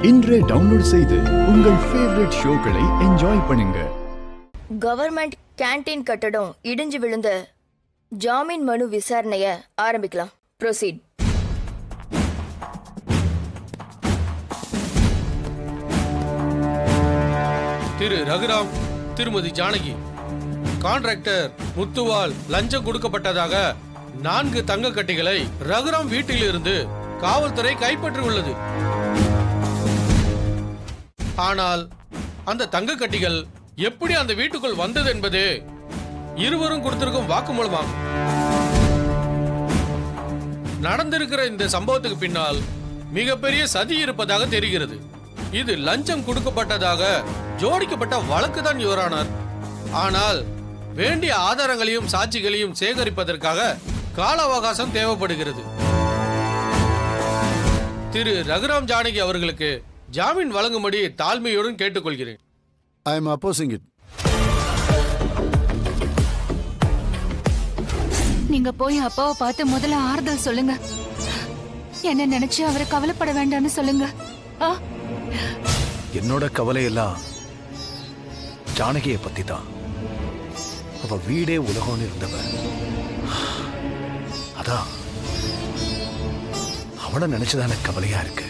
இன்றே டவுன்லோட் செய்து உங்கள் ஃபேவரட் ஷோக்களை என்ஜாய் பண்ணுங்க. கவர்மெண்ட் கேண்டீன் கட்டடம் இடிஞ்சு விழுந்த ஜாமீன் மனு விசாரணைய ஆரம்பிக்கலாம். ப்ரொசீட். திரு ரகுராம், திருமதி ஜானகி, கான்ட்ராக்டர் முத்துவால் லஞ்சம் கொடுக்கப்பட்டதாக 4 தங்க கட்டிகளை ரகுராம் வீட்டில் இருந்து காவல்துறை கைப்பற்றியுள்ளது. ஆனால் அந்த தங்க கட்டிகள் எப்படி அந்த வீட்டுக்குள் வந்தது என்பது இருவரும் கொடுத்திருக்கும் வாக்குமூலமாகும். நடந்திருக்கிற இந்த சம்பவத்துக்கு பின்னால் மிகப்பெரிய சதி இருப்பதாக தெரிகிறது. இது லஞ்சம் கொடுக்கப்பட்டதாக ஜோடிக்கப்பட்ட வழக்கு தான் யுவரானார். ஆனால் வேண்டிய ஆதாரங்களையும் சாட்சிகளையும் சேகரிப்பதற்காக கால அவகாசம் தேவைப்படுகிறது. திரு ரகுராம் ஜானகி அவர்களுக்கு ஜாமீன் வழங்கும்படி தாழ்மையுடன் கேட்டுக்கொள்கிறேன். I am opposing it. நீங்க போய் அப்பாவை பார்த்து முதல்ல ஆறுதல் சொல்லுங்க. என்ன நினைச்சு அவரை கவலைப்பட வேண்டாம்னு சொல்லுங்க. என்னோட கவலை எல்லாம் ஜானகியை பத்தி தான். அவ வீடே உலகம்னு இருந்தவ. அதான் அவனை நினைச்சுதான் எனக்கு கவலையா இருக்கு.